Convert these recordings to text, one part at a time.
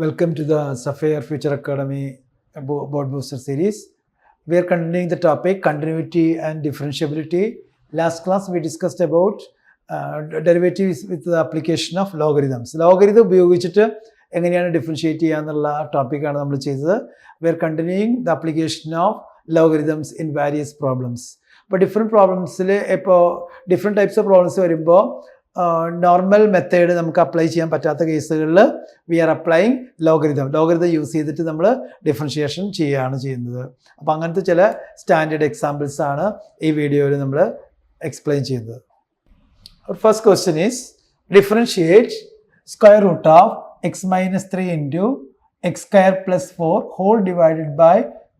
Welcome to the Sapphire Future Academy Board Booster series. We are continuing the topic continuity and differentiability. Last class we discussed about derivatives with the application of logarithms. Logarithm ഉപയോഗിച്ചിട്ട് എങ്ങനെയാണ് differentiate ചെയ്യാന്നുള്ള ടോപ്പിക്കാണ് നമ്മൾ ചെയ്തത്. We are continuing the application of logarithms in various problems. ഇപ്പോൾ different പ്രോബ്ലംസിൽ ഇപ്പോൾ different types of problems വരുമ്പോൾ normal method നമുക്ക് അപ്ലൈ ചെയ്യാൻ പറ്റാത്ത കേസുകളിൽ we are applying logarithm use ചെയ്തിട്ട് നമ്മൾ ഡിഫറൻഷിയേഷൻ ചെയ്യുകയാണ് ചെയ്യുന്നത്. അപ്പോൾ അങ്ങനത്തെ ചില സ്റ്റാൻഡേർഡ് എക്സാമ്പിൾസ് ആണ് ഈ വീഡിയോയിൽ നമ്മൾ എക്സ്പ്ലെയിൻ ചെയ്യുന്നത്. First question is differentiate square root of x minus 3 into x square plus 4 whole divided by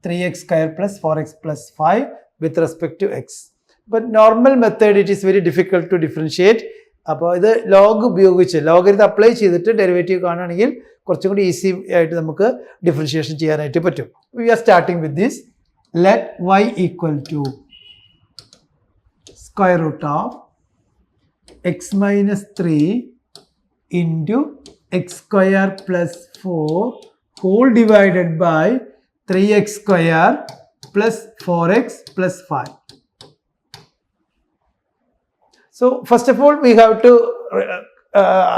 3x square plus 4x plus 5 with respect to x. But normal method it is very difficult to differentiate. അപ്പോൾ ഇത് log ഉപയോഗിച്ച് logarithm apply ചെയ്തിട്ട് derivative കാണുകയാണെങ്കിൽ കുറച്ചും കൂടി easy ആയിട്ട് നമുക്ക് differentiation ചെയ്യാനായിട്ട് പറ്റും. We are starting with this. Let y equal to square root of x minus 3 into x square plus 4 whole divided by 3x square plus 4x plus 5. So first of all, we have to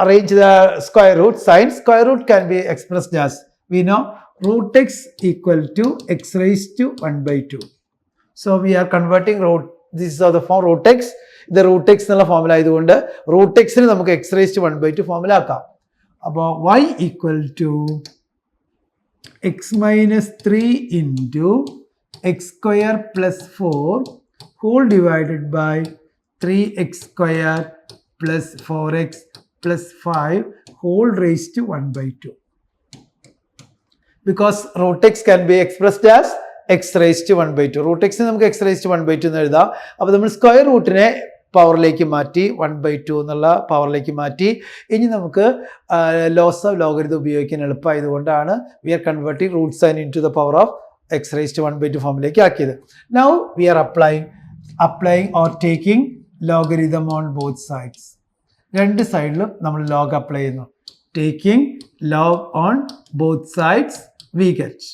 arrange the square root sign. Square root can be expressed as, we know, root x equal to x raised to 1 by 2. So we are converting root, this is the form root x. The root x എന്നുള്ള formula ആയതുകൊണ്ട് root x ന് നമുക്ക് x raised to 1 by 2 formula ആക്കാം. അപ്പോൾ y equal to x minus 3 into x square plus 4 whole divided by 3x square plus 4x plus 5 whole raised to 1 by 2. Because root x can be expressed as x raised to 1 by 2. Root x നമുക്ക് x raised to 1 by 2 എന്ന് എഴുതാം. അപ്പോൾ നമ്മൾ square റൂട്ടിനെ പവറിലേക്ക് മാറ്റി 1 by 2 എന്നുള്ള പവറിലേക്ക് മാറ്റി. ഇനി നമുക്ക് ലോസ് ഓഫ് ലോഗരിതം ഉപയോഗിക്കാൻ എളുപ്പമായതുകൊണ്ടാണ് we are converting root sign into the power of x raised to 1 by 2 ഫോമിലേക്ക് ആക്കിയത്. Now we are applying or taking logarithm on both sides. രണ്ട് സൈഡിലും നമ്മൾ ലോഗ് അപ്ലൈ ചെയ്യുന്നു. Taking log on both sides we get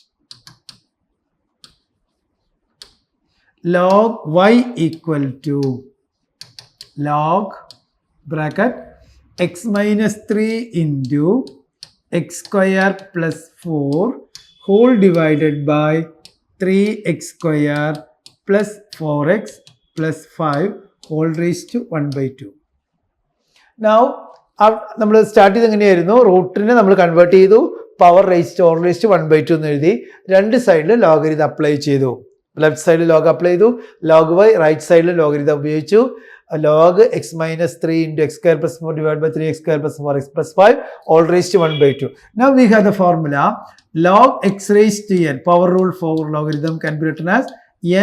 log y equal to log bracket x minus 3 into x square plus 4 whole divided by 3x square plus 4x plus 5 whole raised to 1 by 2. Now നമ്മൾ start ചെയ്ത് എങ്ങനെയായിരുന്നു, റൂട്ടിനെ നമ്മൾ convert ചെയ്തു, power റേസ്റ്റ് or റേസ്റ്റ് 1 by 2 എന്ന് എഴുതി, രണ്ട് സൈഡിൽ ലോഗരിതം അപ്ലൈ ചെയ്തു. ലെഫ്റ്റ് സൈഡിൽ ലോഗ് അപ്ലൈ ചെയ്തു, ലോഗ് വൈ, റൈറ്റ് സൈഡിൽ ലോഗരിതം ഉപയോഗിച്ചു. Log x minus 3 into x square plus 4 divide by 3x square plus 4x plus 5 all raised to 1 by 2. Now we have the formula log x raised to n. Power rule for logarithm can be written as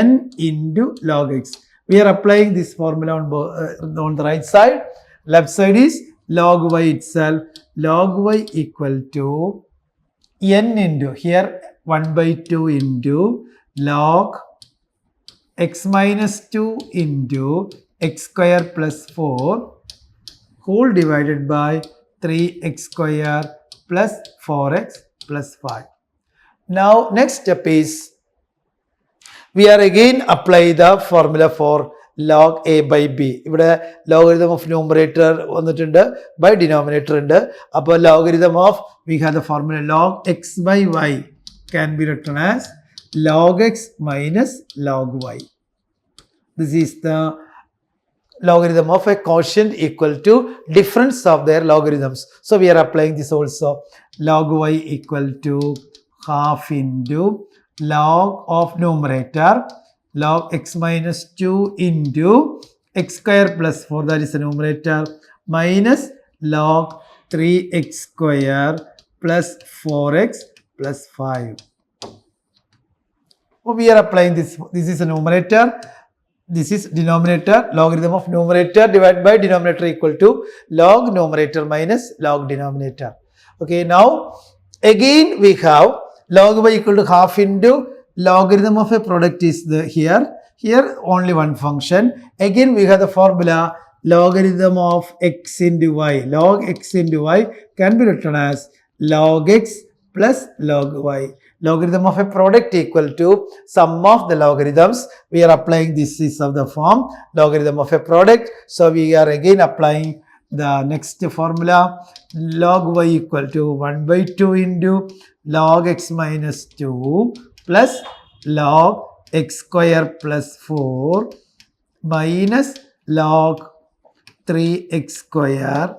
n into log x. We are applying this formula on the right side. Left side is log y itself. Log y equal to n into, here 1 by 2 into log x minus 2 into x square plus 4 whole divided by 3x square plus 4x plus 5. Now next step is we are again apply the formula for log a by b. ഇവിടെ logarithm of numerator വന്നിട്ടുണ്ട്, by denominator ഉണ്ട്. അപ്പോൾ logarithm of, we have the formula log x by y can be written as log x minus log y. This is the logarithm of a quotient equal to difference of their logarithms. So we are applying this also. Log y equal to half into log of numerator log x minus 2 into x square plus 4, that is the numerator, minus log 3x square plus 4x plus 5. We are applying this. This is a numerator, this is denominator. Logarithm of numerator divided by denominator equal to log numerator minus log denominator. Okay, now again we have log y equal to half into logarithm of a product is here only one function. Again we have the formula logarithm of x into y. Log x into y can be written as log x plus log y. Logarithm of a product equal to sum of the logarithms. We are applying this is of the form logarithm of a product. So we are again applying the next formula. Log y equal to 1 by 2 into log x minus 2 plus log x square plus 4 minus log 3x square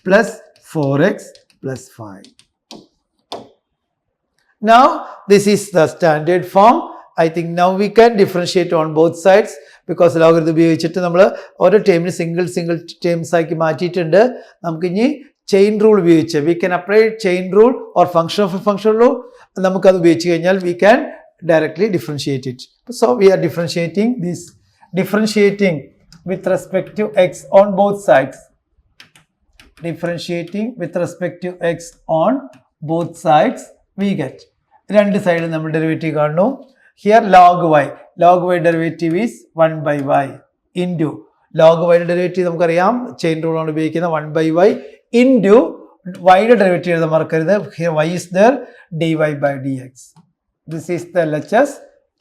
plus 4x plus 5. Now this is the standard form. I think now we can differentiate on both sides because logarithm ഉപയോഗിച്ചിട്ട് നമ്മൾ ഓരോ ടേമിന് single terms ആക്കി മാറ്റിയിട്ടുണ്ട്. നമുക്ക് ഇനി chain rule ഉപയോഗിച്ച് we can apply chain rule or function of a function rule. നമുക്കത് ഉപയോഗിച്ച് കഴിഞ്ഞാൽ we can directly differentiate it. So we are differentiating with respect to x on both sides. Differentiating with respect to x on both sides, we get രണ്ട് സൈഡിൽ നമ്മൾ derivative കാണുന്നു. Here log y derivative is 1 by y into log y യുടെ derivative നമുക്കറിയാം chain rule ആണ് ഉപയോഗിക്കുന്നത് 1 by y into y യുടെ derivative എഴുതാൻ മറക്കരുത്. Here y is there dy by dx. This is the LHS.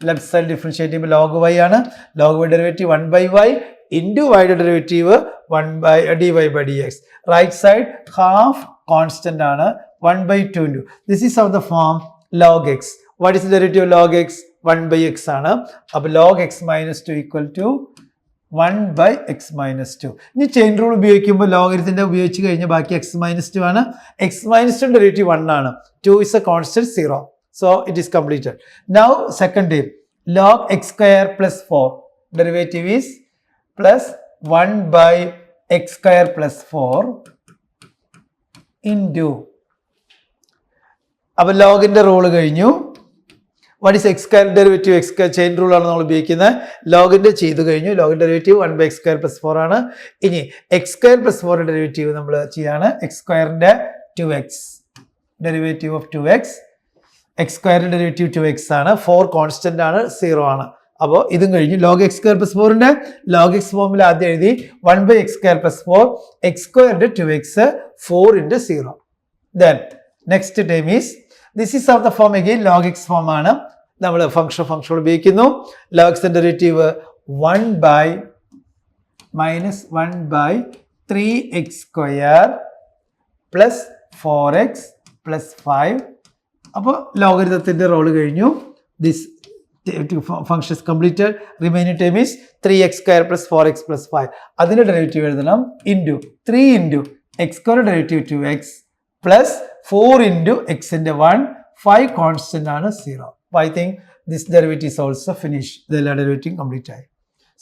Left side differentiate ചെയ്യുമ്പോൾ log y ആണ്. log y derivative 1 by y into y യുടെ derivative 1 by dy by dx. Right side half constant ആണ് 1 by 2 into this is of the form log x. What is the derivative of log x? 1 by x ആണ്. അപ്പോൾ log x minus 2 equal to 1 by x minus 2. ഇനി chain rule ഉപയോഗിക്കുമ്പോൾ ലോഗരിതത്തിന്റെ ഉപയോഗിച്ച് കഴിഞ്ഞാൽ ബാക്കി x minus 2 ആണ്. x minus 2 derivative 1 ആണ്. 2 is a constant 0. So it is completed. Now second term log x square plus 4 derivative is plus 1 by x square plus 4 into അപ്പോൾ ലോഗിന്റെ rule കഴിഞ്ഞു. What is X square derivative? X square chain rule ആണ് നമ്മൾ ഉപയോഗിക്കുന്നത്. ലോഗിന്റെ ചെയ്ത് കഴിഞ്ഞു. ലോഗിന്റെ derivative 1 by x square plus 4 ആണ്. ഇനി X square plus 4 derivative നമ്മൾ ചെയ്യാണ്. എക്സ് സ്ക്വയറിന്റെ 2x derivative of 2x. X സ്ക്വയറിന്റെ ഡെറിവേറ്റീവ് 2x ആണ്. 4 കോൺസ്റ്റന്റ് ആണ്, 0 ആണ്. അപ്പോൾ ഇതും കഴിഞ്ഞു. ലോഗ് എക്സ് സ്ക്വയർ പ്ലസ് 4ന്റെ ലോഗ് എക്സ് ഫോമിൽ ആദ്യം എഴുതി 1 by x square plus 4 x സ്ക്വയറിന്റെ 2x 4 into 0. Then next term is this is of the form again log x form ആണ്. നമ്മൾ ഫംഗ്ഷൻ ഉപയോഗിക്കുന്നു. log x derivative 1 by minus 1 by 3x square plus 4x plus 5. അപ്പോൾ ലോഗരിതത്തിന്റെ role കഴിഞ്ഞു. This function is completed. Remaining term is 3x square plus 4x plus 5. അതിന്റെ derivative എഴുതണം into 3 into x square derivative 2x plus 4 into x into 1, 5 constant ആണ് 0. I think this derivative is also finished. The derivative complete.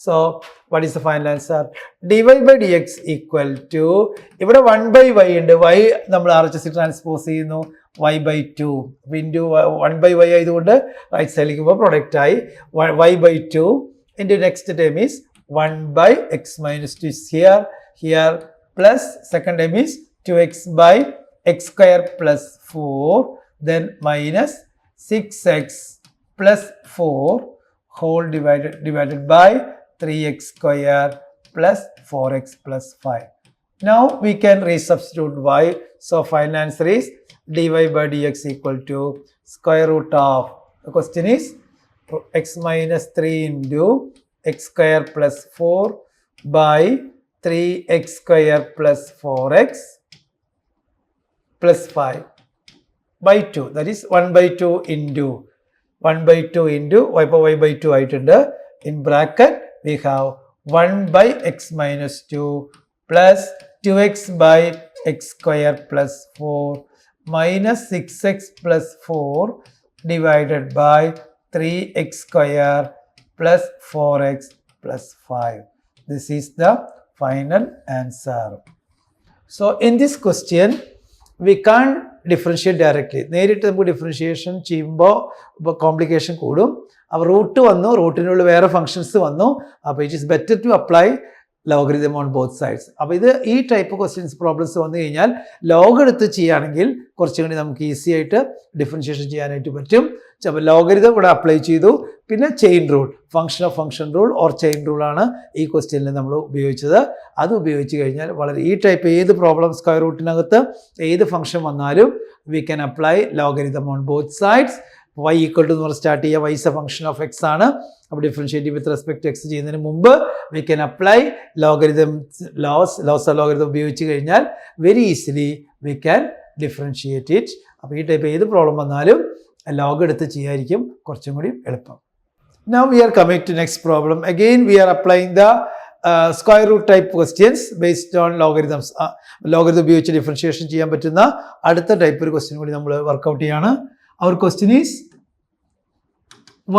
So what is the final answer? dy by dx equal to ഇവിടെ 1 by y ഉണ്ട്. y നമ്മൾ RHS transpose ചെയ്യുന്നു y by 2 into 1 by y ആയതുകൊണ്ട് right സൈഡിലേക്ക് പോകുമ്പോൾ product ആയി y by 2 into next term is 1 by x minus 2 is here plus second term is 2x by x square plus 4 then minus 6x plus 4 whole divided by 3x square plus 4x plus 5. Now we can resubstitute y. So final answer is dy by dx equal to square root of, the question is x minus 3 into x square plus 4 by 3x square plus 4x plus 5 by 2, that is 1 by 2 into y by 2 ആയിട്ടുണ്ട്. In bracket we have 1 by x minus 2 plus 2x by x square plus 4 minus 6x plus 4 divided by 3x square plus 4x plus 5. This is the final answer. So in this question we can't differentiate directly. നേരിട്ട് നമുക്ക് differentiation ചെയ്യുമ്പോൾ ഇപ്പോൾ complication കൂടും. അപ്പോൾ root വന്നു, റൂട്ടിനുള്ള വേറെ functions വന്നു. അപ്പോൾ it is better to apply logarithm on both sides. അപ്പോൾ ഇത് ഈ ടൈപ്പ് ക്വസ്റ്റ്യൻസ് പ്രോബ്ലംസ് വന്നു കഴിഞ്ഞാൽ ലോഗ് എടുത്ത് ചെയ്യുകയാണെങ്കിൽ കുറച്ചും കൂടി നമുക്ക് ഈസി ആയിട്ട് ഡിഫറൻഷിയേഷൻ ചെയ്യാനായിട്ട് പറ്റും. അപ്പോൾ ലോഗരിതം ഇവിടെ അപ്ലൈ ചെയ്തു, പിന്നെ chain rule, function rule or chain rule ആണ് ഈ ക്വസ്റ്റ്യനിൽ നമ്മൾ ഉപയോഗിച്ചത്. അത് ഉപയോഗിച്ച് കഴിഞ്ഞാൽ വളരെ ഈ ടൈപ്പ് ഏത് പ്രോബ്ലം സ്ക്വയർ റൂട്ടിനകത്ത് ഏത് ഫംഗ്ഷൻ വന്നാലും we can apply logarithm on both sides. y equal to എന്ന് പറഞ്ഞ് സ്റ്റാർട്ട് ചെയ്യുക, y is a function of x ആണ്. അപ്പോൾ differentiate with respect to x ചെയ്യുന്നതിന് മുമ്പ് we can apply logarithm laws of logarithm ഉപയോഗിച്ച് കഴിഞ്ഞാൽ very easily we can differentiate it. അപ്പോൾ ഈ ടൈപ്പ് ഏത് പ്രോബ്ലം വന്നാലും ലോഗ് എടുത്ത് ചെയ്യായിരിക്കും കുറച്ചും കൂടി എളുപ്പം. Now we are coming to next problem. Again we are applying the square root type questions based on logarithms. Logarithm ഉപയോഗിച്ച് ഡിഫറൻഷിയേഷൻ ചെയ്യാൻ പറ്റുന്ന അടുത്ത ടൈപ്പ് ഒരു ക്വസ്റ്റ്യൻ കൂടി നമ്മൾ വർക്കൗട്ട് ചെയ്യാണ്. Our question is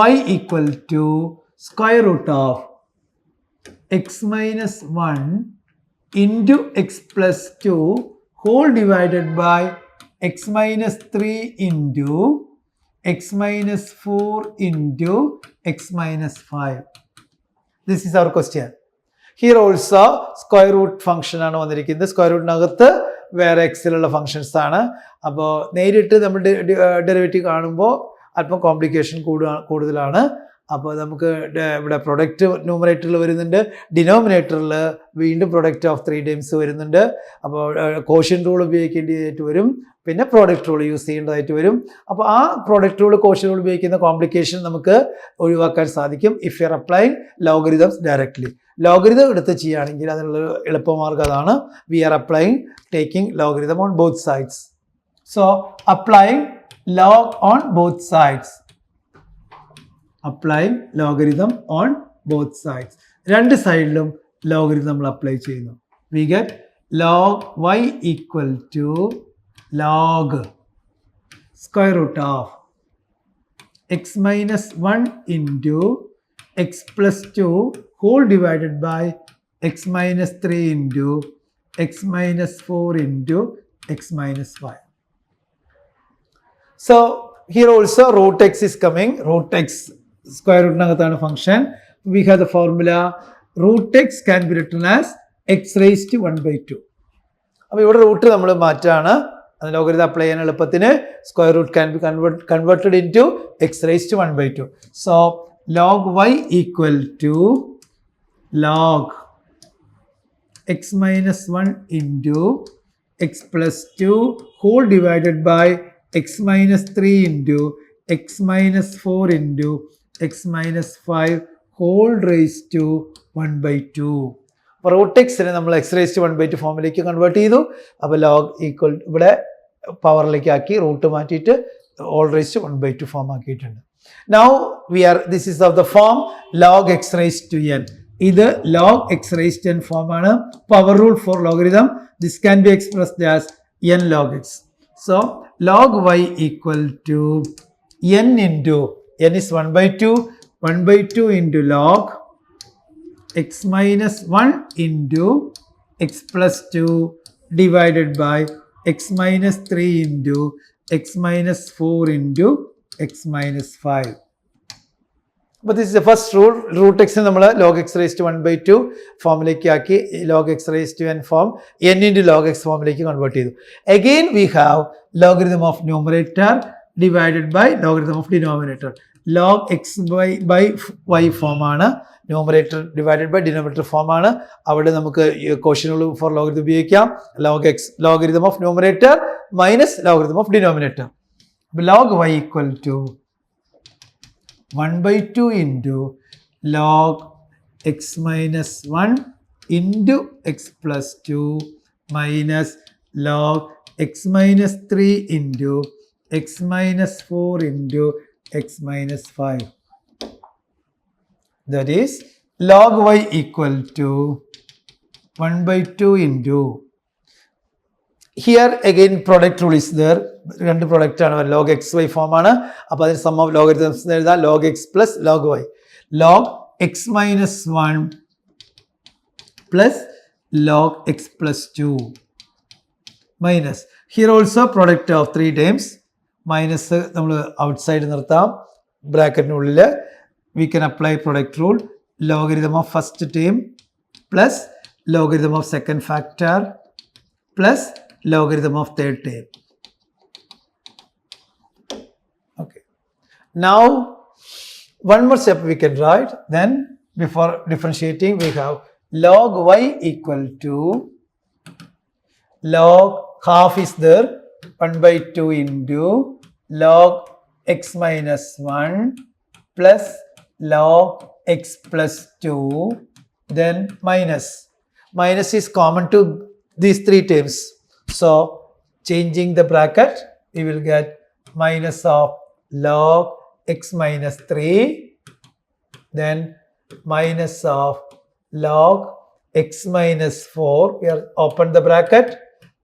y equal to square root of x minus 1 into x plus 2 whole divided by x minus 3 into x minus 4 into x minus 5. This is our question. Here also square root function ആണ് വന്നിരിക്കുന്നത്. Square റൂട്ടിനകത്ത് വേറെ എക്സിലുള്ള functions ആണ്. അപ്പോൾ നേരിട്ട് നമ്മൾ derivative കാണുമ്പോൾ അല്പം complication കൂടുതലാണ്. അപ്പോൾ നമുക്ക് ഇവിടെ പ്രൊഡക്റ്റ് ന്യൂമറേറ്ററിൽ വരുന്നുണ്ട്, ഡിനോമിനേറ്ററിൽ വീണ്ടും പ്രൊഡക്റ്റ് ഓഫ് 3 ടൈംസ് വരുന്നുണ്ട്. അപ്പോൾ കോഷ്യൻ റൂൾ ഉപയോഗിക്കേണ്ടതായിട്ട് വരും, പിന്നെ പ്രോഡക്റ്റ് റൂൾ യൂസ് ചെയ്യേണ്ടതായിട്ട് വരും. അപ്പോൾ ആ പ്രോഡക്റ്റ് റൂൾ കോഷ്യൻ റൂൾ ഉപയോഗിക്കുന്ന കോംപ്ലിക്കേഷൻ നമുക്ക് ഒഴിവാക്കാൻ സാധിക്കും if you are applying logarithms directly. Logarithm എടുത്ത് ചെയ്യുകയാണെങ്കിൽ അതിനുള്ള എളുപ്പമാർഗ്ഗം അതാണ്. We are applying taking logarithm on both sides. So applying log on both sides. Applying logarithm on both sides. രണ്ട് സൈഡിലും ലോഗരിതം നമ്മൾ അപ്ലൈ ചെയ്യുന്നു. We get log y equal to log square root of x minus 1 into x plus 2 whole divided by x minus 3 into x minus 4 into x minus 5. So here also root x is coming. Root x square root nagatana function. We have the formula root x can be written as x raised to 1 by 2. അപ്പോൾ ഇവിടെ root നമ്മൾ മാറ്റാണ്. അത് logarithm apply ചെയ്യാൻ എളുപ്പത്തിന് square root can be converted into x raise to 1 by 2. So log y equal to log x minus 1 into x plus 2 whole divided by x minus 3 into x minus 4 into x minus 5 whole raised to 1 by 2. അപ്പോൾ root എക്സിനെ നമ്മൾ X raise to 1 by 2 ഫോമിലേക്ക് convert ചെയ്തു. അപ്പോൾ log equal ഇവിടെ പവറിലേക്ക് ആക്കി root മാറ്റിയിട്ട് all raise to 1 by 2 form ആക്കിയിട്ടുണ്ട്. Now this is of the form log x raise to n. ഇത് log x raise to n form ആണ്. Power rule for logarithm. This can be expressed as n log x. So log y equal to n into n is 1 by 2 into log x minus 1 into x plus 2 divided by x minus 3 into x minus 4 into x minus 5. But this is the first rule. Root x നമ്മൾ log x raised to 1 by 2 ഫോമിലേക്ക് ആക്കി log x raised to n form n into log x ഫോമിലേക്ക് convert ചെയ്തു. Again we have logarithm of numerator divided by logarithm of denominator. log x by y form ആണ്. Numerator divided by denominator form ആണ്. അവിടെ നമുക്ക് quotient rule for logarithm ഉപയോഗിക്കാം. Logarithm of numerator minus logarithm of denominator. log y equal to 1 by 2 into log x minus 1 into x plus 2 minus log x minus 3 into x minus 4 into x minus 5. That is log y equal to 1 by 2 into, here again product rule is there. രണ്ട് product ആണ് log x y form ആണ്. അപ്പോൾ അതിന് some of logarithms എഴുതാം log x plus log y. log x minus 1 plus log x plus 2 minus, here also product of 3 times minus നമ്മൾ outside നിർത്താം. ബ്രാക്കറ്റിനുള്ളിൽ we can apply product rule. Logarithm of first term plus logarithm of second factor plus logarithm of third term. Okay. Now One more step we can write. Then before differentiating, we have log y equal to log half is there, 1 by 2 into log x minus 1 plus log x plus 2, then minus. Minus is common to these three terms. So changing the bracket, we will get minus of log x minus 3, then minus of log x minus 4, we are open the bracket,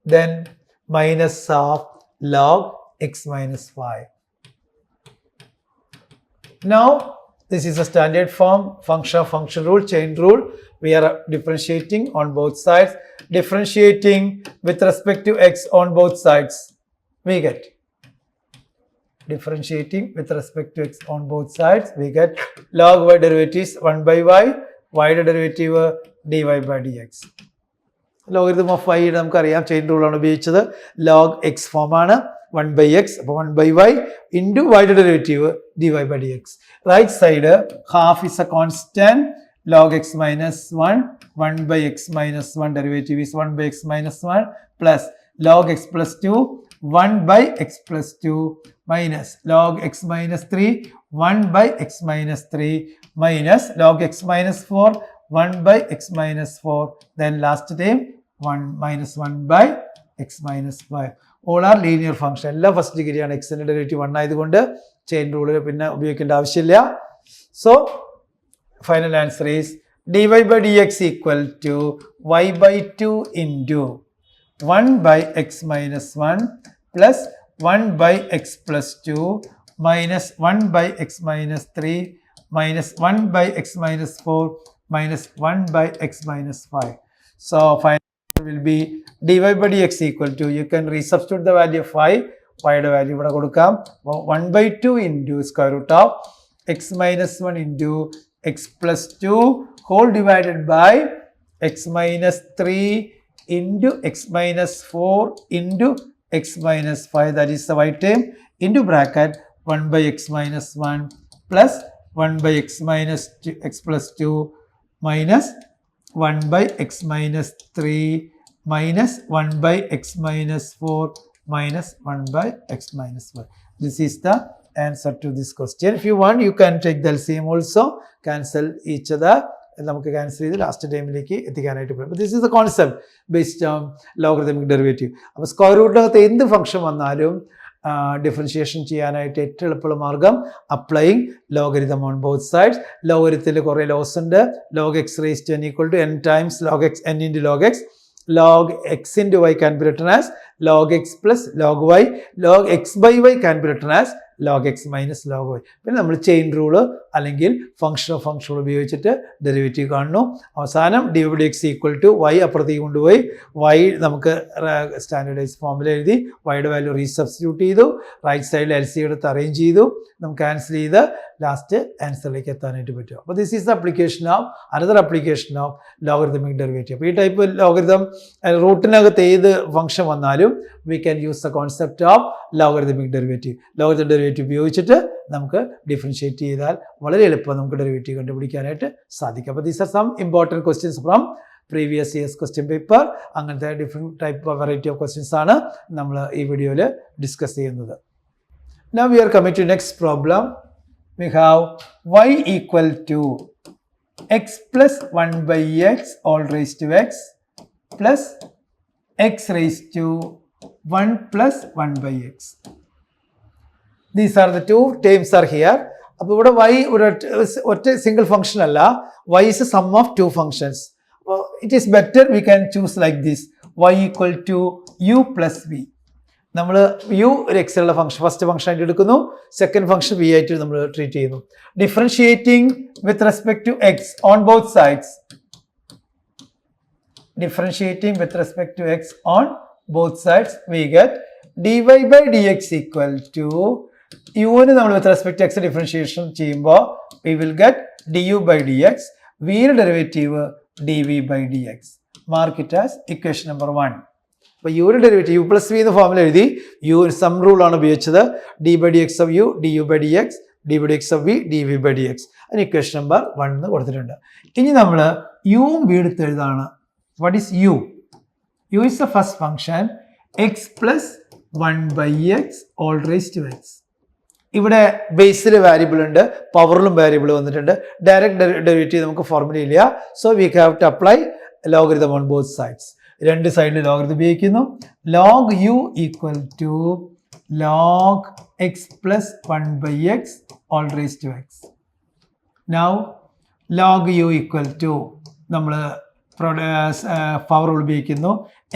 then minus of log x minus 5. Now this is a standard form, function rule, chain rule. We are differentiating on both sides. Differentiating with respect to x on both sides, we get differentiating with respect to x on both sides, we get log y derivatives 1 by y derivative dy by dx. Logarithm of y നമുക്കറിയാം chain rule ആണ് ഉപയോഗിച്ചത്. log x form ആണ് 1 by x, അപ്പോൾ 1 by y into y derivative dy by dx. Right side half is a constant, log x minus 1, 1 by x minus 1 derivative is 1 by x minus 1 plus log x plus 2, 1 by x plus 2 minus log x minus 3, 1 by x minus 3 minus log x minus 4, 1 by x minus 4, then last term 1 minus 1 by x minus 5. All are linear function. എല്ലാ first degree ആണ്. x ന്റെ derivative 1 ആയതുകൊണ്ട് chain റൂളിൽ പിന്നെ ഉപയോഗിക്കേണ്ട ആവശ്യമില്ല. So final answer is dy by dx equal to y by 2 into 1 by x minus 1 plus 1 by x plus 2 minus 1 by x minus 3 minus 1 by x minus 4 minus 1 by x minus 5. So final will be dy by dx equal to, you can resubstitute the value of y, y യുടെ value ഇവിടെ കൊടുക്കാം. 1 by 2 into square root of x minus 1 into x plus 2 whole divided by x minus 3 into x minus 4 into x minus 5, that is the y term, into bracket 1 by x minus 1 plus 1 by x minus 2, x plus 2 minus 1 by x minus 3 minus 1 by x minus 4 minus 1 by x minus 1. This is the answer to this question. If you want, you can take the LCM also, cancel each other. നമുക്ക് cancel ചെയ്ത് last ടൈമിലേക്ക് എത്തിക്കാനായിട്ട് പറ്റും. This is a concept based on logarithmic derivative. അപ്പോൾ square റൂട്ടിനകത്ത് എന്ത് function വന്നാലും differentiation ചെയ്യാനായിട്ട് ഏറ്റവും എളുപ്പമുള്ള മാർഗം applying logarithm on both sides. ലോഗരിതത്തിൽ കുറേ ലോസ് ഉണ്ട്. Log x raise to n equal to n times log x, n into log x. Log x into y can be written as log x plus log y. Log x by y can be written as log x minus log y. പിന്നെ നമ്മൾ chain rule അല്ലെങ്കിൽ function ഉപയോഗിച്ചിട്ട് derivative കാണുന്നു. അവസാനം dy by dx equal to y അപ്പുറത്തേക്ക് കൊണ്ടുപോയി y നമുക്ക് standardise ഫോമിൽ എഴുതി yയുടെ വാല്യൂ റീസബ്സ്റ്റിറ്റ്യൂട്ട് ചെയ്തു. റൈറ്റ് സൈഡിൽ LC എടുത്ത് അറേഞ്ച് ചെയ്തു. നമുക്ക് ക്യാൻസൽ ചെയ്ത് ലാസ്റ്റ് ആൻസറിലേക്ക് എത്താനായിട്ട് പറ്റും. അപ്പോൾ this is the application of another application of logarithmic derivative. അപ്പോൾ ഈ ടൈപ്പ് ലോഗരിതം റൂട്ടിനകത്ത് ഏത് ഫംഗ്ഷൻ വന്നാലും we can use the concept of logarithmic derivative. Logarithm derivative ഉപയോഗിച്ചിട്ട് നമുക്ക് ഡിഫറൻഷിയേറ്റ് ചെയ്താൽ വളരെ എളുപ്പം നമുക്ക് ഡെറിവേറ്റീവ് കണ്ടുപിടിക്കാനായിട്ട് സാധിക്കും. അപ്പോൾ these are some important questions from previous years question paper. അങ്ങനത്തെ different type of variety of questions ആണ് നമ്മൾ ഈ വീഡിയോയിൽ ഡിസ്കസ് ചെയ്യുന്നത്. Now we are coming to next problem. We have y equal to x plus 1 by x all raised to x plus x raised to 1 plus 1 by x. These are the two terms are here. അപ്പോൾ ഇവിടെ y ഒറ്റ single function അല്ല, y is a sum of two functions. It is better we can choose like this, y equal to u plus v. നമ്മൾ U ഒരു എക്സിലുള്ള function first function ആയിട്ട് എടുക്കുന്നു, second function V ആയിട്ട് നമ്മൾ treat ചെയ്യുന്നു. Differentiating with respect to x on both sides. Differentiating with respect to x on both sides we get dy by dx equal to യുവിന് നമ്മൾ with respect to x differentiation ചെയ്യുമ്പോൾ we will get du by dx. വിയുടെ derivative dv by dx. Mark it as equation number 1. അപ്പോൾ യുവിൻ്റെ derivative U plus V എന്ന ഫോമിൽ എഴുതി. U sum റൂളാണ് ഉപയോഗിച്ചത്. D by d x of u d u by d x d by d x of v d v by d x. അതിന് equation number 1 എന്ന് കൊടുത്തിട്ടുണ്ട്. ഇനി നമ്മൾ യുവും വി എടുത്ത് എഴുതാണ്. What is u? U is the first function x plus 1 by x all raise to x. ഇവിടെ ബേസിൽ വാരിയബിൾ ഉണ്ട്, പവറിലും വാരിയബിൾ വന്നിട്ടുണ്ട്. ഡയറക്റ്റ് ഡെറിവേറ്റീവ് നമുക്ക് ഫോർമുല ഇല്ല. So we have to apply logarithm on both sides. രണ്ട് സൈഡിൽ ലോഗരിതം ഉപയോഗിക്കുന്നു. Log u equal to log x plus 1 by x all raise to x. Now log u equal to നമ്മൾ power ഉപയോഗിക്കുന്നു.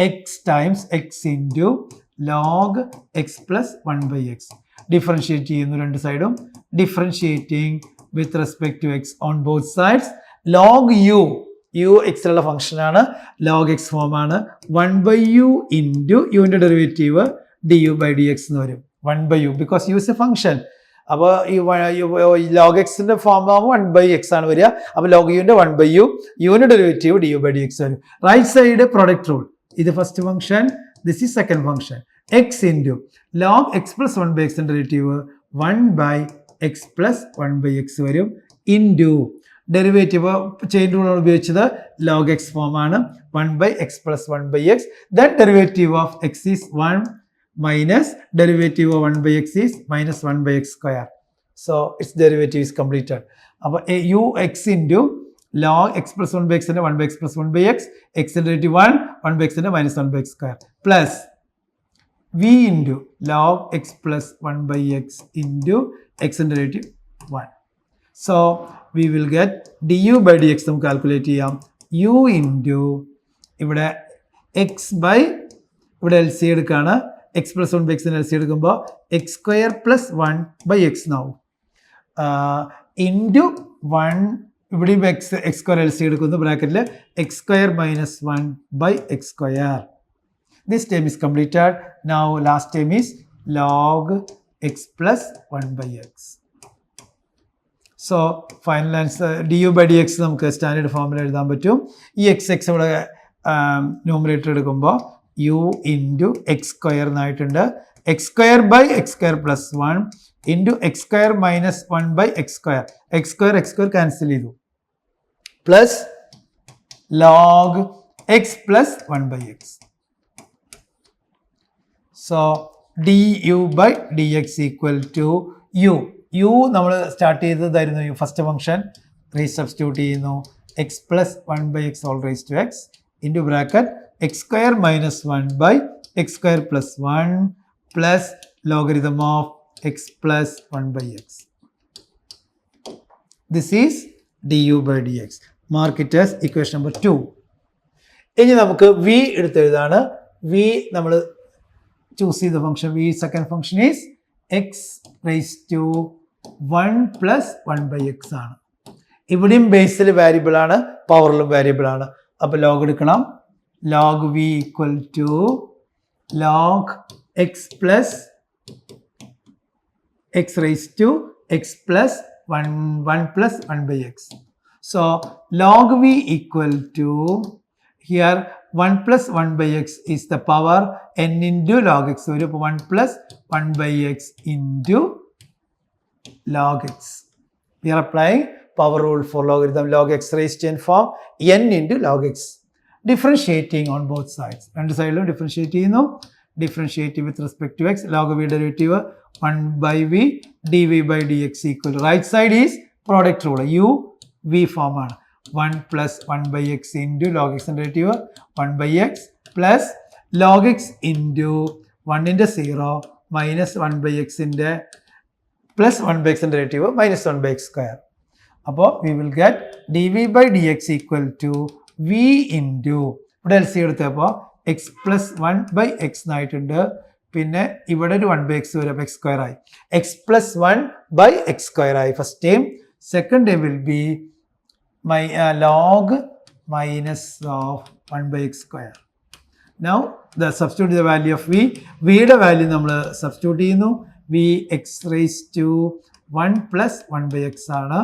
X times x into log x plus 1 by x. Differentiate ചെയ്യുന്നു രണ്ട് സൈഡും. Differentiating with respect to x on both sides. Log u, u എക്സിലുള്ള ഫംഗ്ഷനാണ്, log x ഫോമാണ്. 1 by u into യുവിൻ്റെ derivative d u by d x എന്ന് വരും. 1 by u because u is a function. അപ്പോൾ ഈ ലോഗ് എക്സിൻ്റെ ഫോം ആകുമ്പോൾ 1 ബൈ എക്സ് ആണ് വരിക. അപ്പോൾ ലോഗ് യുവിൻ്റെ 1 ബൈ യു, യുവിൻ്റെ derivative d u by d x വരും. Right side product rule. ഇത് first function, this is second function. X into log x plus 1 by എക്സിൻ്റെ derivative 1 by x plus 1 by x വരും. Into derivative chain റൂളാണ് ഉപയോഗിച്ചത്, log x form ആണ്. 1 by x plus 1 by x. Then derivative of x is 1 minus derivative of 1 by X is minus 1 by x square. So it's derivative is completed. അപ്പോൾ u x into log x plus 1 by എക്സിൻ്റെ 1 by x plus 1 by x, എക്സിൻ്റെ derivative 1 by എക്സിൻ്റെ minus 1 by x square plus v into log x plus 1 by x into x and derivative 1. So we will get du by dx നമുക്ക് calculate ചെയ്യാം. u into ഇവിടെ x by ഇവിടെ L C എടുക്കുകയാണ്. X plus 1 by എക്സിന് L C എടുക്കുമ്പോൾ x square plus 1 by x എന്നാവും. Into 1 ഇവിടെയും x square L C എടുക്കുന്നു ബ്രാക്കറ്റിൽ x square minus 1 by x square. This term is completed. Now last term is log x plus 1 by x. So final answer du by dx നമുക്ക് standard ഫോമിൽ എഴുതാൻ പറ്റും. ഈ x ഇവിടെ numerator എടുക്കുമ്പോൾ u into x square എന്നായിട്ടുണ്ട്. X square by x square plus 1 into x square minus 1 by x square. X square cancel ചെയ്തു. Plus log x plus 1 by x. So du by dx equal to u. u നമ്മൾ start ചെയ്തതായിരുന്നു u first function. Resubstitute ചെയ്യുന്നു. X plus 1 by x all raise to x into bracket x square minus 1 by x square plus 1 plus logarithm of x plus 1 by x. This is du by dx. Mark it as equation number 2. ഇനി നമുക്ക് v എടുത്തെഴുതാണ്. v നമ്മൾ choose the function v. Second function is x raised to 1 plus 1 by x ആണ്. ഇവിടെയും ബേസിൽ variable ആണ്, പവറിലും variable ആണ്. അപ്പോൾ log എടുക്കണം. Log v equal to log x plus x raised to x plus 1 plus 1 by x. So log v equal to here 1 plus 1 by x is the power n into log x. So 1 plus 1 by x into log x. We are applying power rule for logarithm log x raised to n form n into log x. Differentiating on both sides. രണ്ട് സൈഡിലും differentiate ചെയ്യുന്നു. Differentiating with respect to x. Log v derivative 1 by v dv by dx equal to right side is product rule. u v form ആണ്. 1 plus 1 by x into log x derivative 1 by x plus log x into 1 into 0 minus 1 by x into plus 1 by x derivative minus 1 by x square. അപ്പോൾ we will get dv by dx equal to v into ഇവിടെ L C എടുത്തപ്പോൾ x plus 1 by x എന്നായിട്ടുണ്ട്. പിന്നെ ഇവിടെ ഒരു 1 by x വരും, x square ആയി. X plus 1 by x square ആയി first time. Second time will be log minus of 1 by x square. Now the substitute the value of v. v യുടെ value നമ്മൾ substitute ചെയ്യുന്നു. v x raised to 1 plus 1 by x ആണ്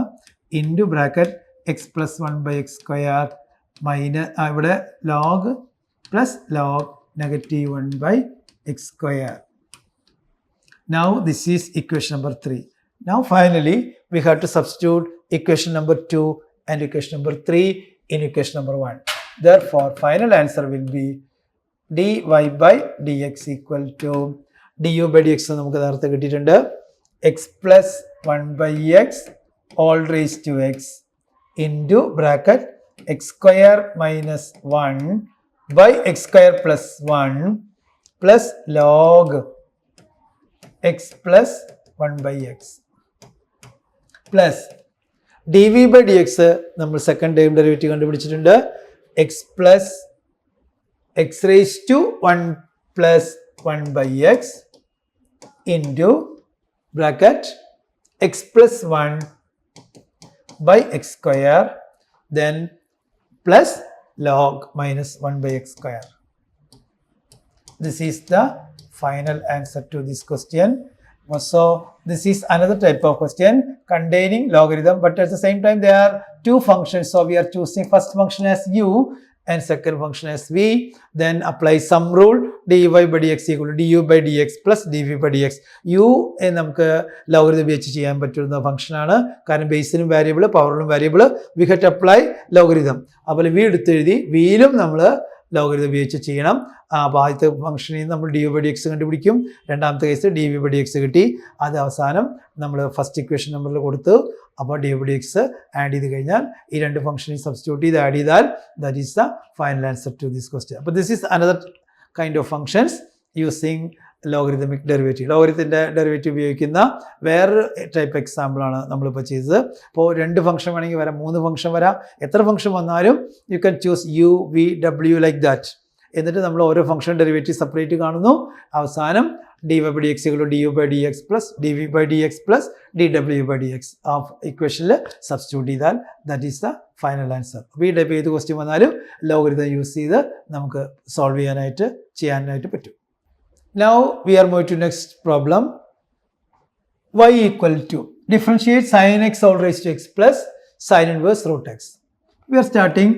into bracket X plus 1 by x square minus ഇവിടെ log plus log negative 1 by x square. Now this is equation number 3. Now finally we have to substitute equation number 2 and equation number 3 in equation number 1. Therefore final answer will be dy by dx equal to du by dx നമുക്ക് നേരത്തെ കിട്ടിയിട്ടുണ്ട് x plus 1 by x all raised to x into bracket x square minus 1 by x square plus 1 plus log x plus 1 by x plus dv by dx നമ്മൾ second time derivative കണ്ടുപിടിച്ചിട്ടുണ്ട് x plus x raised to 1 plus 1 by x into bracket x plus 1 by x square then plus log minus 1 by x square. This is the final answer to this question. So this is another type of question containing logarithm, but at the same time there are two functions, so we are choosing first function as u and second function as v, then apply sum rule dy by dx equal to du by dx plus dv by dx. u നമുക്ക് ലോഗരിതം ഉപയോഗിച്ച് ചെയ്യാൻ പറ്റുന്ന function ആണ്, കാരണം ബേസിലും variable പവറിലും variable we have to apply logarithm. അപ്പോൾ v എടുത്തെഴുതി vയിലും നമ്മൾ ലോഗരിതം ഉപയോഗിച്ച് ചെയ്യണം. അപ്പോൾ ആദ്യത്തെ ഫംഗ്ഷനിൽ നിന്ന് നമ്മൾ du by dx കണ്ടുപിടിക്കും, രണ്ടാമത്തെ കേസ് dv by dx കിട്ടി, അത് അവസാനം നമ്മൾ ഫസ്റ്റ് ഇക്വേഷൻ നമ്പറിൽ കൊടുത്തു. അപ്പോൾ du by dx ആഡ് ചെയ്ത് കഴിഞ്ഞാൽ ഈ രണ്ട് ഫംഗ്ഷനിൽ സബ്സ്റ്റിറ്റ്യൂട്ട് ചെയ്ത് ആഡ് ചെയ്താൽ that is the final answer to this question. അപ്പോൾ this is another kind of functions using logarithmic derivative. ലോഗരിതത്തിൻ്റെ ഡെറിവേറ്റീവ് ഉപയോഗിക്കുന്ന വേറൊരു ടൈപ്പ് എക്സാമ്പിളാണ് നമ്മളിപ്പോൾ ചെയ്തത്. അപ്പോൾ രണ്ട് ഫംഗ്ഷൻ വേണമെങ്കിൽ വരാം, മൂന്ന് ഫംഗ്ഷൻ വരാം, എത്ര ഫംഗ്ഷൻ വന്നാലും you can choose u v w like that. എന്നിട്ട് നമ്മൾ ഓരോ ഫംഗ്ഷൻ ഡെറിവേറ്റീവ് സെപ്പറേറ്റ് കാണുന്നു, അവസാനം dy by dx equal to du by dx plus dv by dx plus dw by dx of ഇക്വേഷനിൽ സബ്സ്റ്റിറ്റ്യൂട്ട് ചെയ്താൽ that is the final answer. അപ്പോൾ ഈ type ഏത് ക്വസ്റ്റ്യൻ വന്നാലും ലോഗരിതം യൂസ് ചെയ്ത് നമുക്ക് സോൾവ് ചെയ്യാനായിട്ട് പറ്റും. Now we are moving to next problem. Y equal to differentiate sin x all raised to x plus sin inverse root x. We are starting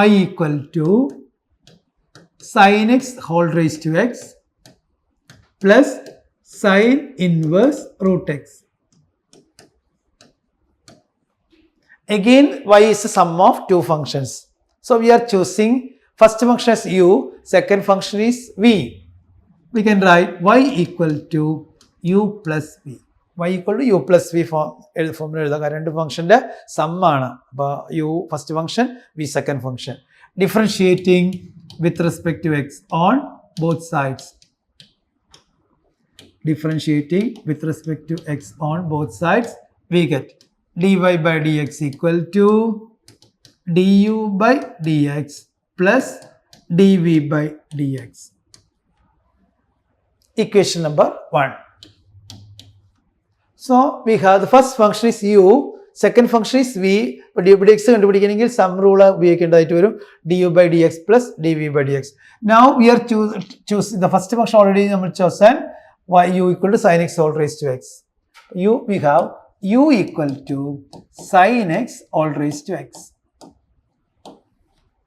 y equal to sin x whole raised to x plus sin inverse root x. Again y is a sum of two functions. So we are choosing first function as u, second function is v. We can write y equal to u plus v. Y equal to u plus v ഫോമിൽ എഴുതാം, കാരണം രണ്ട് ഫംഗ്ഷൻ്റെ സമ്മാണ്. അപ്പോൾ u first function, v second function. Differentiating with respect to x on both sides. Differentiating with respect to x on both sides, we get dy by dx equal to du by dx plus dv by dx. Equation number 1. So we have the first function is u, second function is v. But du by dx കണ്ടുപിടിക്കണമെങ്കിൽ sum rule ഉപയോഗിക്കേണ്ടതായിട്ട് വരും, du by dx plus dv by dx. Now we are choosing the first function already നമ്മൾ chosen y u equal to sin x all raised to x. We have u equal to sin x all raised to x.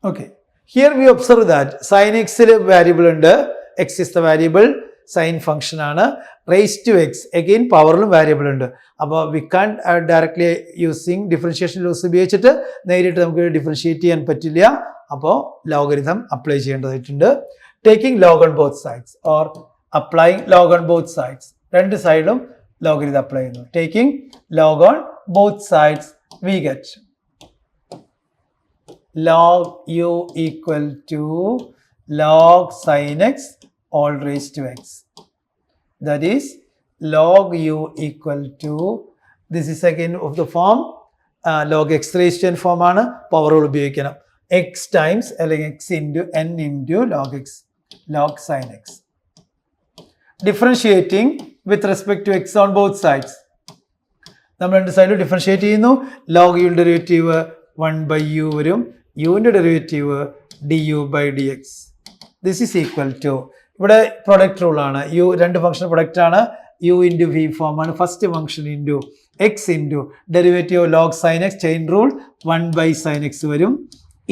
Okay, here we observe that sin x variable ഉണ്ട്, x is the variable, sin function ആണ്, raised to x again പവറിലും variable ഉണ്ട്. അപ്പോൾ we can't directly using differentiation rules ഉപയോഗിച്ചിട്ട് നേരിട്ട് നമുക്ക് differentiate ചെയ്യാൻ പറ്റില്ല. അപ്പോൾ ലോഗരിതം അപ്ലൈ ചെയ്യേണ്ടതായിട്ടുണ്ട്. Taking log on both sides or applying log on both sides. രണ്ട് സൈഡിലും ലോഗരിതം അപ്ലൈ ചെയ്യുന്നു. Taking log on both sides, we get log u equal to log sin x all raised to x. That is log u equal to, this is again of the form log x raised to n form ആണ്, power ഉപയോഗിക്കണം. x times അല്ലെങ്കിൽ x into n into log x, log sin x. Differentiating with respect to x on both sides. നമ്മൾ രണ്ട് സൈഡിൽ differentiate ചെയ്യുന്നു. log u derivative 1 by u വരും, യുവിൻ്റെ derivative du by dx. This is equal to, ഇവിടെ product rule ആണ്, u രണ്ട് function product ആണ്, u ഇൻറ്റു v ഫോം ആണ്, first function into x into derivative log sin x chain rule 1 by sin x വരും,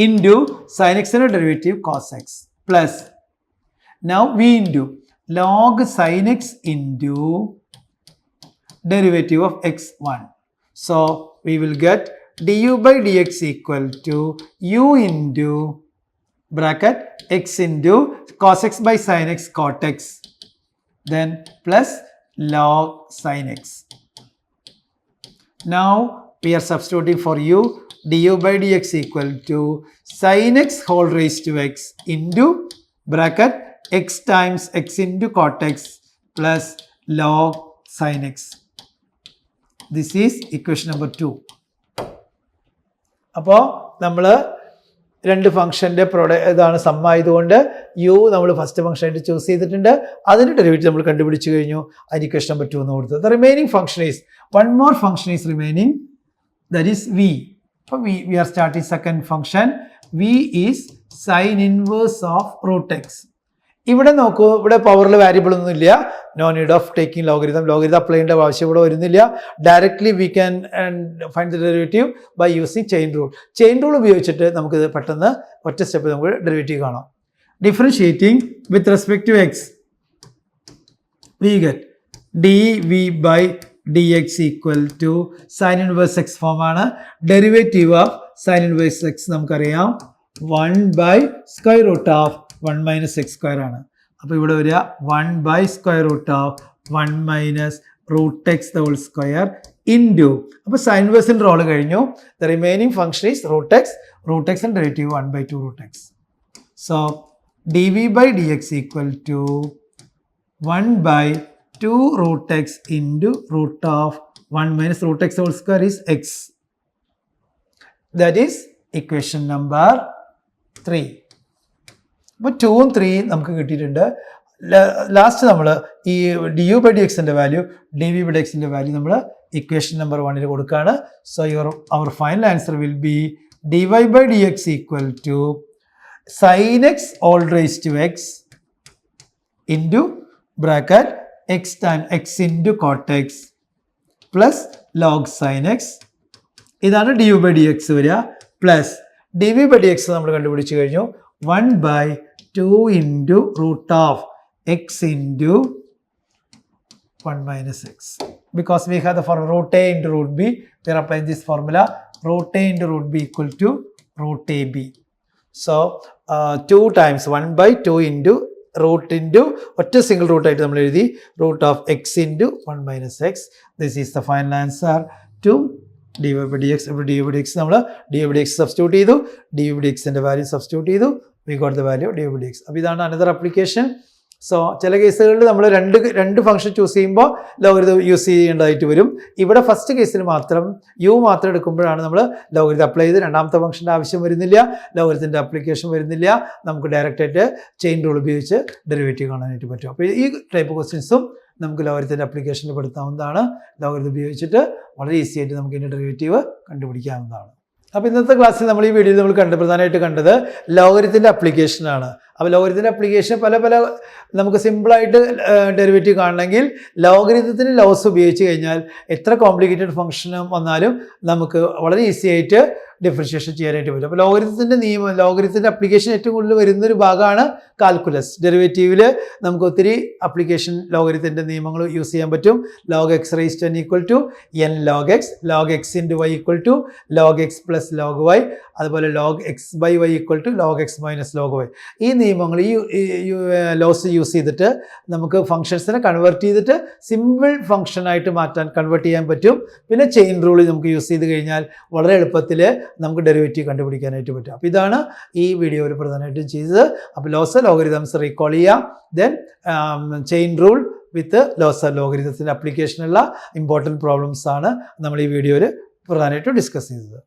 into sin x-ന്റെ derivative cos x plus now v into log sin x into derivative of x1. So we will get du by dx equal to u into bracket x into cos x by sin x cot x, then plus log sin x. Now we are substituting for u du by dx equal to sin x whole raised to x into bracket x times x into cot x plus log sin x. This is equation number 2. അപ്പോൾ നമ്മൾ രണ്ട് ഫംഗ്ഷൻ്റെ ഇതാണ് some ആയതുകൊണ്ട് U നമ്മൾ first ഫംഗ്ഷനായിട്ട് choose ചെയ്തിട്ടുണ്ട്. അതിൻ്റെ derivative നമ്മൾ കണ്ടുപിടിച്ച് കഴിഞ്ഞു. അതിന് ഇക്വേഷൻ നമ്പർ 2 എന്ന് കൊടുത്തത്. The remaining function is one more function is remaining, that is v. അപ്പോൾ we are starting second function. V is sine inverse of root x. ഇവിടെ നോക്കൂ, ഇവിടെ പവറിൽ വാരിയബിൾ ഒന്നും ഇല്ല. No need of taking logarithm apply ചെയ്യേണ്ട ആവശ്യം ഇവിടെ വരുന്നില്ല. Directly we can find the derivative by using chain rule. Chain rule ഉപയോഗിച്ചിട്ട് നമുക്കിത് പെട്ടെന്ന് ഒറ്റ സ്റ്റെപ്പ് നമുക്ക് ഡെറിവേറ്റീവ് കാണാം. Differentiating with respect to X we get d v by d x equal to sine inverse x form ആണ്. Derivative of sine inverse x നമുക്കറിയാം 1 by square root of 1 minus x square ആണ്. അപ്പോൾ ഇവിടെ വരിക 1 by square root of 1 minus root x the whole square into. അപ്പോൾ sine ഇൻവേഴ്സിൻ്റെ role കഴിഞ്ഞു. The remaining function is root x and derivative 1 by 2 root x. So d v by d x equal to 1 by 2 root x into root of 1 minus root x whole square is x. That is equation number 3. അപ്പോൾ 2ഉം 3യും നമുക്ക് കിട്ടിയിട്ടുണ്ട്. Last നമ്മൾ ഈ d u by d എക്സിൻ്റെ value d v by d എക്സിൻ്റെ value നമ്മൾ ഇക്വേഷൻ നമ്പർ 1 കൊടുക്കുകയാണ്. So our final answer will be d y by d x equal to sine x all raise to x into bracket X time x into cot x plus log sine x. ഇതാണ് d u by d x വരിക. Plus d v by d x നമ്മൾ കണ്ടുപിടിച്ച് കഴിഞ്ഞു. 1 by 2 into root of x into 1 minus x. Because we have the formula root a into root b, we are applying this formula root a into root b equal to root ab. So 2 times 1 by 2 into root into ഒറ്റ single root ആയിട്ട് നമ്മൾ എഴുതി root of x into 1 minus x. This is the final answer to d y by d x. ഇവിടെ d y by d x നമ്മൾ d y by d x substitute ചെയ്തു. D y by d എക്സിൻ്റെ value substitute ചെയ്തു. We got the value d y by d x. അപ്പോൾ ഇതാണ് another application. So ചില കേസുകളിൽ നമ്മൾ രണ്ട് ഫംഗ്ഷൻ ചൂസ് ചെയ്യുമ്പോൾ ലോഗരിതം യൂസ് ചെയ്യേണ്ടതായിട്ട് വരും. ഇവിടെ ഫസ്റ്റ് കേസിൽ മാത്രം യു മാത്രം എടുക്കുമ്പോഴാണ് നമ്മൾ ലോഗരിതം അപ്ലൈ ചെയ്ത് രണ്ടാമത്തെ ഫംഗ്ഷൻ്റെ ആവശ്യം വരുന്നില്ല, ലോഗരിതത്തിൻ്റെ ആപ്ലിക്കേഷൻ വരുന്നില്ല. നമുക്ക് ഡയറക്റ്റായിട്ട് ചെയിൻ റൂൾ ഉപയോഗിച്ച് ഡെറിവേറ്റീവ് കാണാനായിട്ട് പറ്റും. അപ്പോൾ ഈ ടൈപ്പ് ക്വസ്റ്റ്യൻസും നമുക്ക് ലോഗരിതത്തിൻ്റെ ആപ്ലിക്കേഷനിൽ പെടുത്താവുന്നതാണ്. ലോഗരിതം ഉപയോഗിച്ചിട്ട് വളരെ ഈസി ആയിട്ട് നമുക്ക് ഇതിൻ്റെ ഡെറിവേറ്റീവ് കണ്ടുപിടിക്കാവുന്നതാണ്. അപ്പോൾ ഇന്നത്തെ ക്ലാസ്സിൽ നമ്മൾ ഈ വീഡിയോയിൽ നമ്മൾ പ്രധാനമായിട്ട് കണ്ടത് ലോഗരിതത്തിൻ്റെ ആപ്ലിക്കേഷനാണ്. അപ്പോൾ ലോഗരിതത്തിൻ്റെ ആപ്ലിക്കേഷൻ പല നമുക്ക് സിമ്പിളായിട്ട് ഡെറിവേറ്റീവ് കാണണമെങ്കിൽ ലോഗരിതത്തിൻ്റെ ലോസ് ഉപയോഗിച്ച് കഴിഞ്ഞാൽ എത്ര കോംപ്ലിക്കേറ്റഡ് ഫംഗ്ഷനും വന്നാലും നമുക്ക് വളരെ ഈസി ആയിട്ട് ഡിഫറൻഷിയേഷൻ ചെയ്യാനായിട്ട് പറ്റും. അപ്പോൾ ലോഗരിതത്തിൻ്റെ ആപ്ലിക്കേഷൻ ഏറ്റവും കൂടുതൽ വരുന്നൊരു ഭാഗമാണ് കാൽക്കുലസ്. ഡെറിവേറ്റീവിൽ നമുക്ക് ഒത്തിരി ആപ്ലിക്കേഷൻ ലോഗരിതത്തിൻ്റെ നിയമങ്ങൾ യൂസ് ചെയ്യാൻ പറ്റും. Log x raise to n equal to n log x, log x into y equal to log x plus log y, അതുപോലെ log x by y equal to log x minus log y. ഈ നിയമങ്ങൾ ഈ laws use ചെയ്തിട്ട് നമുക്ക് ഫംഗ്ഷൻസിനെ convert ചെയ്തിട്ട് simple ഫംഗ്ഷനായിട്ട് convert ചെയ്യാൻ പറ്റും. പിന്നെ ചെയിൻ റൂൾ നമുക്ക് യൂസ് ചെയ്ത് കഴിഞ്ഞാൽ വളരെ എളുപ്പത്തിൽ നമുക്ക് ഡെറിവേറ്റീവ് കണ്ടുപിടിക്കാനായിട്ട് പറ്റും. അപ്പോൾ ഇതാണ് ഈ വീഡിയോയിൽ പ്രധാനമായിട്ടും ചെയ്തത്. അപ്പോൾ ലോഗരിതംസ് റീകോൾ ചെയ്യാം. ദെൻ ചെയിൻ റൂൾ വിത്ത് ലോഗരിതത്തിൻ്റെ ആപ്ലിക്കേഷനുള്ള ഇമ്പോർട്ടൻറ്റ് പ്രോബ്ലംസ് ആണ് നമ്മൾ ഈ വീഡിയോയിൽ പ്രധാനമായിട്ടും ഡിസ്കസ് ചെയ്തത്.